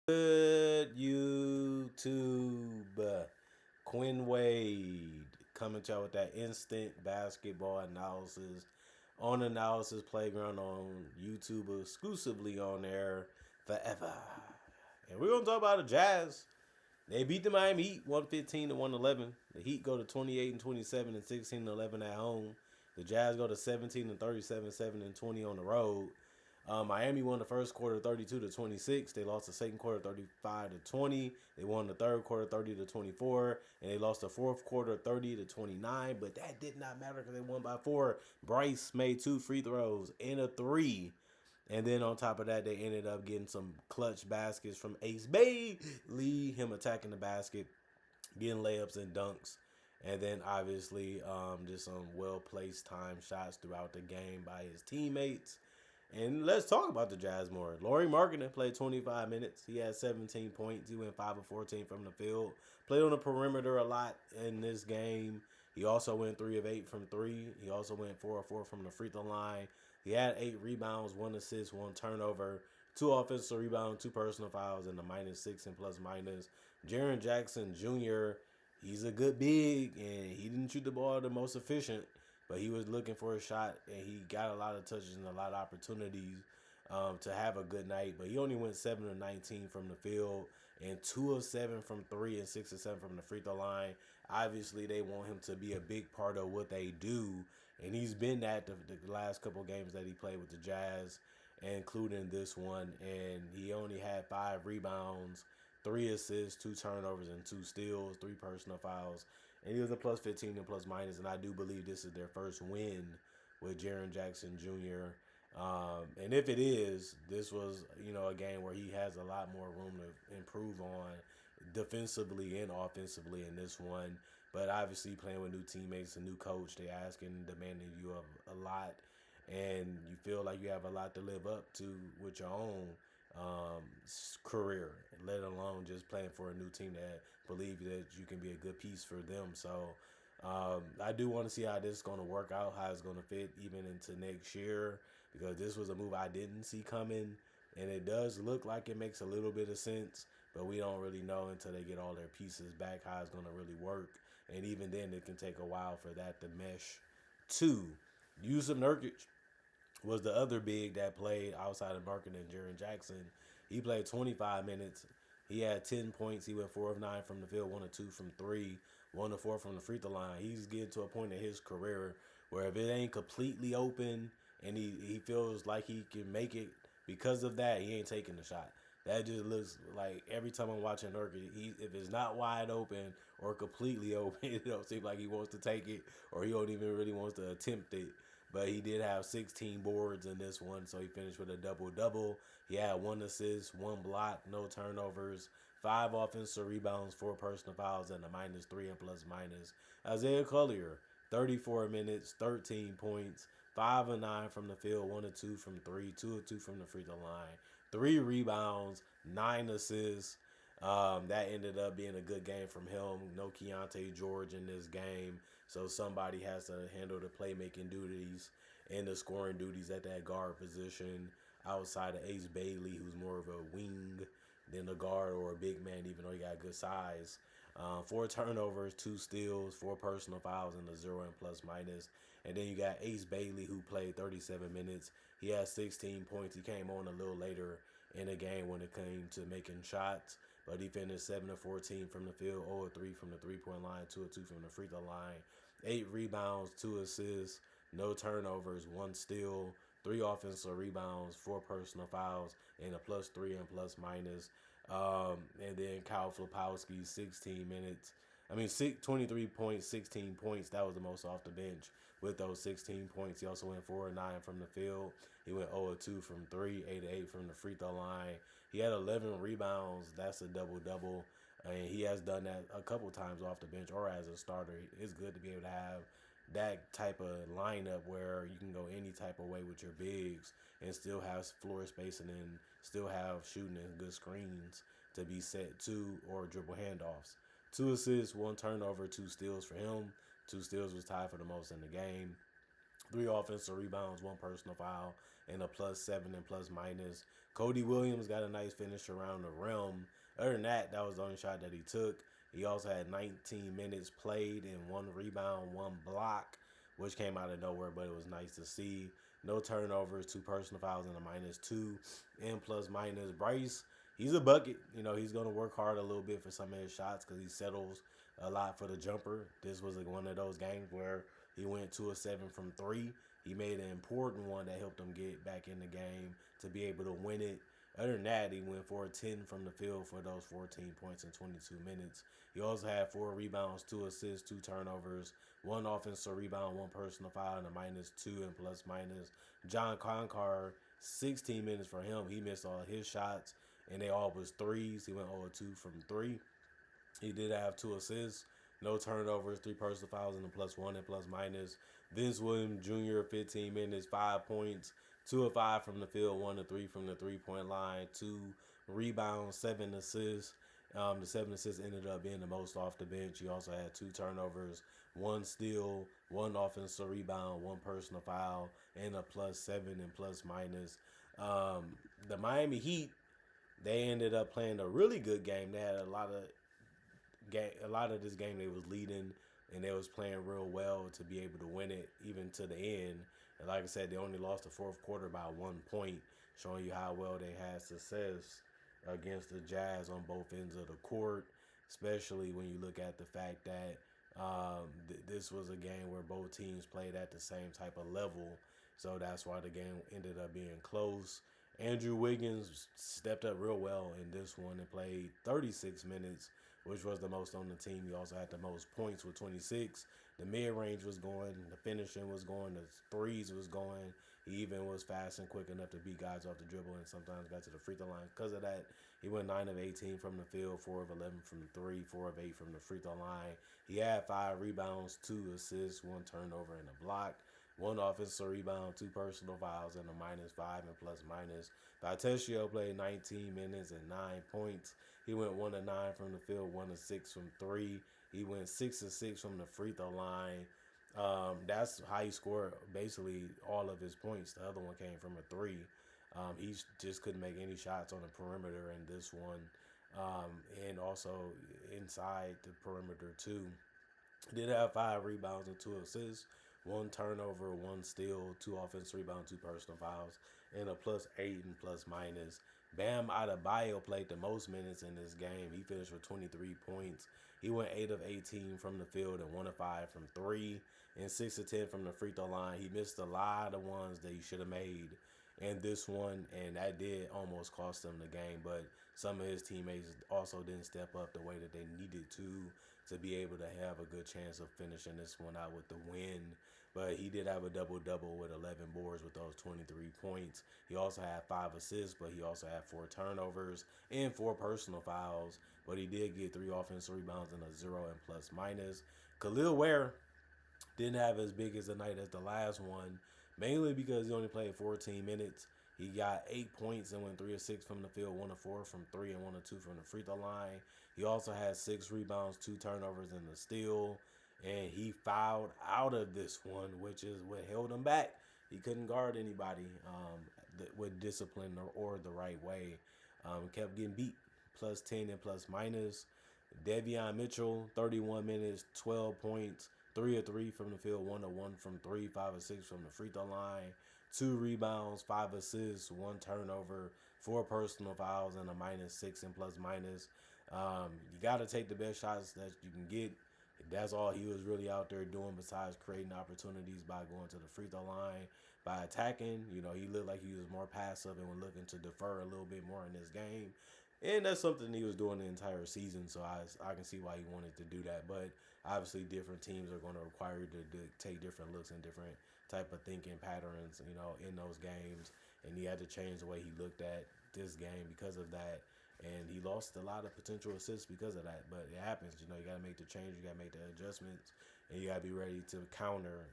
Good YouTube. Quinn Wade coming to you with that instant basketball analysis on Analysis Playground on YouTube, exclusively on there forever. And we're gonna talk about the Jazz. They beat the Miami Heat 115 to 111. The Heat go to 28 and 27 and 16 and 11 at home. The Jazz go to 17 and 37, 7 and 20 on the road. Miami won the first quarter 32 to 26. They lost the second quarter 35 to 20. They won the third quarter 30 to 24, and they lost the fourth quarter 30 to 29. But that did not matter because they won by 4. Bryce made 2 free throws and a 3. And then on top of that, they ended up getting some clutch baskets from Ace Bailey, him attacking the basket, getting layups and dunks. And then obviously just some well-placed time shots throughout the game by his teammates. And let's talk about the Jazz more. Lauri Markkanen played 25 minutes. He had 17 points. He went 5 of 14 from the field. Played on the perimeter a lot in this game. He also went 3 of 8 from 3. He also went 4 of 4 from the free throw line. He had 8 rebounds, 1 assist, 1 turnover, 2 offensive rebounds, 2 personal fouls, and a -6 and plus minus. Jaren Jackson Jr., he's a good big, and he didn't shoot the ball the most efficient, but he was looking for a shot, and he got a lot of touches and a lot of opportunities to have a good night. But he only went 7 of 19 from the field and 2 of 7 from 3 and 6 of 7 from the free throw line. Obviously, they want him to be a big part of what they do, and he's been that the last couple games that he played with the Jazz, including this one. And he only had 5 rebounds, 3 assists, 2 turnovers, and 2 steals, 3 personal fouls. And he was a plus 15 and plus minus. And I do believe this is their first win with Jaren Jackson Jr. And if it is, this was, a game where he has a lot more room to improve on defensively and offensively in this one. But obviously playing with new teammates, a new coach, they asking and demanding you of a lot. And you feel like you have a lot to live up to with your own career, let alone just playing for a new team that believe that you can be a good piece for them. So I do want to see how this is going to work out, how it's going to fit even into next year, because this was a move I didn't see coming, and it does look like it makes a little bit of sense, but we don't really know until they get all their pieces back how it's going to really work. And even then, it can take a while for that to mesh too. Yusuf Nurkic was the other big that played outside of Markin and Jaren Jackson. He played 25 minutes. He had 10 points. He went 4 of 9 from the field, 1 of 2 from 3, 1 of 4 from the free throw line. He's getting to a point in his career where if it ain't completely open and he feels like he can make it because of that, he ain't taking the shot. That just looks like every time I'm watching Nurkic, if it's not wide open or completely open, it don't seem like he wants to take it or he don't even really wants to attempt it. But he did have 16 boards in this one, so he finished with a double-double. He had 1 assist, 1 block, no turnovers, 5 offensive rebounds, 4 personal fouls, and a -3 and plus minus. Isaiah Collier, 34 minutes, 13 points, 5 of 9 from the field, 1 of 2 from 3, 2 of 2 from the free throw line, 3 rebounds, 9 assists. That ended up being a good game from him. No Keontae George in this game, so somebody has to handle the playmaking duties and the scoring duties at that guard position outside of Ace Bailey, who's more of a wing than a guard or a big man, even though he got good size. 4 turnovers, 2 steals, 4 personal fouls, and a 0 and plus minus. And then you got Ace Bailey, who played 37 minutes. He had 16 points. He came on a little later in the game when it came to making shots, but he finished 7 of 14 from the field, 0 of 3 from the three-point line, 2 of 2 from the free throw line, 8 rebounds, 2 assists, no turnovers, 1 steal, 3 offensive rebounds, 4 personal fouls, and a +3 and plus minus. And then Kyle Flopowski, 16 minutes. 23 points, 16 points. That was the most off the bench with those 16 points. He also went 4 of 9 from the field. He went 0 of 2 from 3, 8 of 8 from the free throw line. He had 11 rebounds. That's a double-double. And he has done that a couple times off the bench or as a starter. It's good to be able to have that type of lineup where you can go any type of way with your bigs and still have floor spacing and still have shooting and good screens to be set to or dribble handoffs. 2 assists, 1 turnover, 2 steals for him. 2 steals was tied for the most in the game. 3 offensive rebounds, 1 personal foul, and a +7 and plus minus. Cody Williams got a nice finish around the rim. Other than that, that was the only shot that he took. He also had 19 minutes played and 1 rebound, 1 block, which came out of nowhere, but it was nice to see. No turnovers, 2 personal fouls, and a -2 and plus minus. Bryce, he's a bucket. He's going to work hard a little bit for some of his shots because he settles a lot for the jumper. This was one of those games where he went 2 of 7 from three. He made an important one that helped him get back in the game to be able to win it. Other than that, he went 4 of 10 from the field for those 14 points in 22 minutes. He also had 4 rebounds, 2 assists, 2 turnovers, 1 offensive rebound, 1 personal foul, and a -2 and plus minus. John Concar, 16 minutes for him. He missed all his shots, and they all was threes. He went 0 of 2 from 3. He did have 2 assists, no turnovers, 3 personal fouls, and a +1 and plus minus. Vince Williams Jr., 15 minutes, 5 points, 2 of 5 from the field, 1 of 3 from the three-point line, 2 rebounds, 7 assists. The 7 assists ended up being the most off the bench. He also had 2 turnovers, 1 steal, 1 offensive rebound, 1 personal foul, and a +7 and plus minus. The Miami Heat, they ended up playing a really good game. They had a lot of this game they was leading, and they was playing real well to be able to win it even to the end. And like I said, they only lost the fourth quarter by 1 point, showing you how well they had success against the Jazz on both ends of the court, especially when you look at the fact that this was a game where both teams played at the same type of level. So that's why the game ended up being close. Andrew Wiggins stepped up real well in this one and played 36 minutes, which was the most on the team. He also had the most points with 26. The mid-range was going, the finishing was going, the threes was going. He even was fast and quick enough to beat guys off the dribble and sometimes got to the free throw line. Because of that, he went 9 of 18 from the field, 4 of 11 from the 3, 4 of 8 from the free throw line. He had 5 rebounds, 2 assists, 1 turnover, and a block. 1 offensive rebound, 2 personal fouls, and a -5 and plus minus. Valtesio played 19 minutes and 9 points. He went 1 of 9 from the field, 1 of 6 from 3. He went 6 of 6 from the free throw line. That's how he scored basically all of his points. The other one came from a 3. He just couldn't make any shots on the perimeter in this one, and also inside the perimeter too. Did have 5 rebounds and 2 assists, 1 turnover, 1 steal, 2 offensive rebounds, 2 personal fouls, and a +8 and plus minus. Bam Adebayo played the most minutes in this game. He finished with 23 points. He went 8 of 18 from the field and 1 of 5 from 3 and 6 of 10 from the free throw line. He missed a lot of ones that he should have made in this one, and that did almost cost him the game. But some of his teammates also didn't step up the way that they needed to be able to have a good chance of finishing this one out with the win. But he did have a double-double with 11 boards with those 23 points. He also had 5 assists, but he also had 4 turnovers and 4 personal fouls. But he did get 3 offensive rebounds and a 0 and plus minus. Khalil Ware didn't have as big as a night as the last one, mainly because he only played 14 minutes. He got 8 points and went 3 of 6 from the field, 1 of 4 from 3, and 1 of 2 from the free throw line. He also had 6 rebounds, 2 turnovers, and a steal. And he fouled out of this one, which is what held him back. He couldn't guard anybody with discipline or the right way. Kept getting beat, +10 and plus minus. Davion Mitchell, 31 minutes, 12 points, 3 of 3 from the field, 1 of 1 from 3, 5 of 6 from the free throw line, 2 rebounds, 5 assists, 1 turnover, 4 personal fouls, and a -6 and plus minus. You got to take the best shots that you can get. That's all he was really out there doing besides creating opportunities by going to the free throw line, by attacking. He looked like he was more passive and was looking to defer a little bit more in this game. And that's something he was doing the entire season, so I can see why he wanted to do that. But obviously different teams are going to require you to take different looks and different type of thinking patterns, in those games. And he had to change the way he looked at this game because of that. And he lost a lot of potential assists because of that. But it happens. You got to make the change. You got to make the adjustments. And you got to be ready to counter,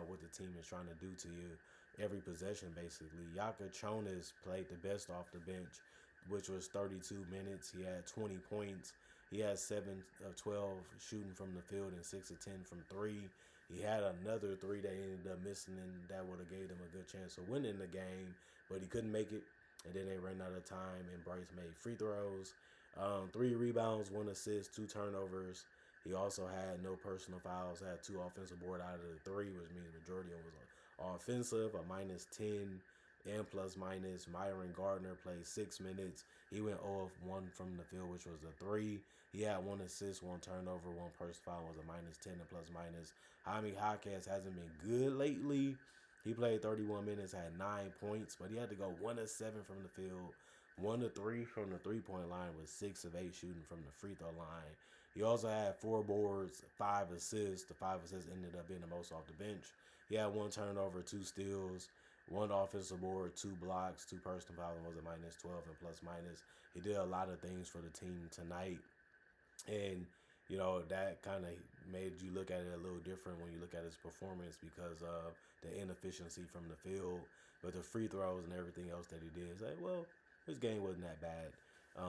what the team is trying to do to you every possession, basically. Yaka Chonis played the best off the bench, which was 32 minutes. He had 20 points. He had 7 of 12 shooting from the field and 6 of 10 from 3. He had another three that he ended up missing, and that would have gave them a good chance of winning the game, but he couldn't make it. And then they ran out of time, and Bryce made free throws. 3 rebounds, 1 assist, 2 turnovers. He also had no personal fouls, had 2 offensive board out of the 3, which means majority of them was offensive, a -10 and plus minus. Myron Gardner played 6 minutes. He went 0 of 1 from the field, which was a 3. He had 1 assist, 1 turnover, 1 personal foul, was a -10 and plus minus. Jaime Jaquez hasn't been good lately. He played 31 minutes, had 9 points, but he had to go 1 of 7 from the field, 1 of 3 from the 3-point line, with 6 of 8 shooting from the free throw line. He also had 4 boards, 5 assists. The 5 assists ended up being the most off the bench. He had 1 turnover, 2 steals, 1 offensive board, 2 blocks, 2 personal fouls, was a -12 and plus minus. He did a lot of things for the team tonight. And, that kind of made you look at it a little different when you look at his performance because of the inefficiency from the field. But the free throws and everything else that he did, it's like, well, his game wasn't that bad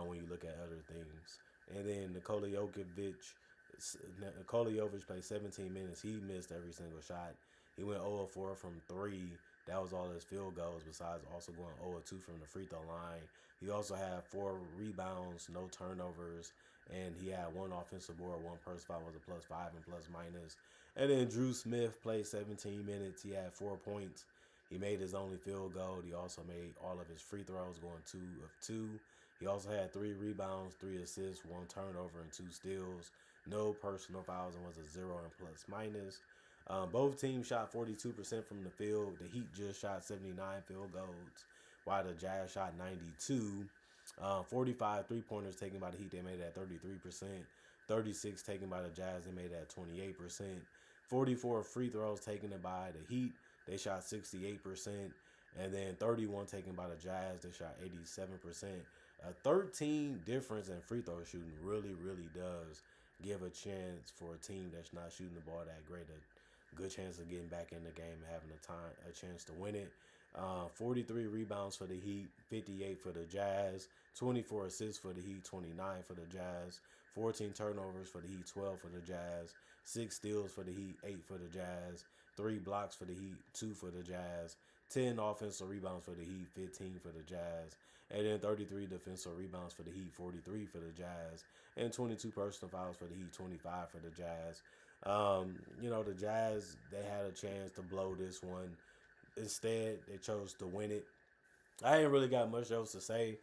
when you look at other things. And then Nikola Jovic played 17 minutes. He missed every single shot. He went 0 of 4 from 3. That was all his field goals, besides also going 0 of 2 from the free throw line. He also had 4 rebounds, no turnovers, and he had 1 offensive board, 1 personal foul, was a +5 and plus minus. And then Drew Smith played 17 minutes. He had 4 points. He made his only field goal. He also made all of his free throws, going 2 of 2. He also had 3 rebounds, 3 assists, 1 turnover, and 2 steals. No personal fouls, and was a 0 and plus minus. Both teams shot 42% from the field. The Heat just shot 79 field goals, while the Jazz shot 92. 45 three-pointers taken by the Heat, they made it at 33%. 36 taken by the Jazz, they made it at 28%. 44 free throws taken by the Heat, they shot 68%. And then 31 taken by the Jazz, they shot 87%. A 13 difference in free throw shooting really, really does give a chance for a team that's not shooting the ball that great a good chance of getting back in the game and having a chance to win it. 43 rebounds for the Heat, 58 for the Jazz, 24 assists for the Heat, 29 for the Jazz, 14 turnovers for the Heat, 12 for the Jazz, 6 steals for the Heat, 8 for the Jazz, 3 blocks for the Heat, 2 for the Jazz, 10 offensive rebounds for the Heat, 15 for the Jazz, and then 33 defensive rebounds for the Heat, 43 for the Jazz, and 22 personal fouls for the Heat, 25 for the Jazz. The Jazz, they had a chance to blow this one. Instead, they chose to win it. I ain't really got much else to say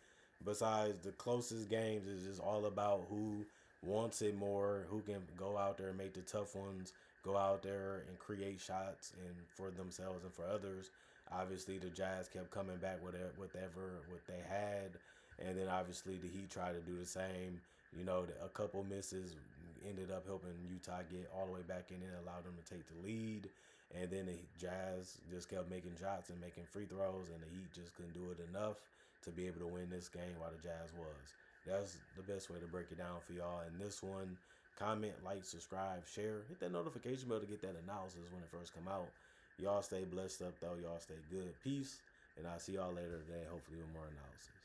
besides the closest games is just all about who wants it more, who can go out there and make the tough ones, go out there and create shots and for themselves and for others. Obviously, the Jazz kept coming back with what they had, and then obviously the Heat tried to do the same. A couple misses ended up helping Utah get all the way back in and allowed them to take the lead. And then the Jazz just kept making shots and making free throws, and the Heat just couldn't do it enough to be able to win this game while the Jazz was. That's the best way to break it down for y'all. And this one, comment, like, subscribe, share. Hit that notification bell to get that analysis when it first come out. Y'all stay blessed up, though. Y'all stay good. Peace. And I'll see y'all later today, hopefully with more analysis.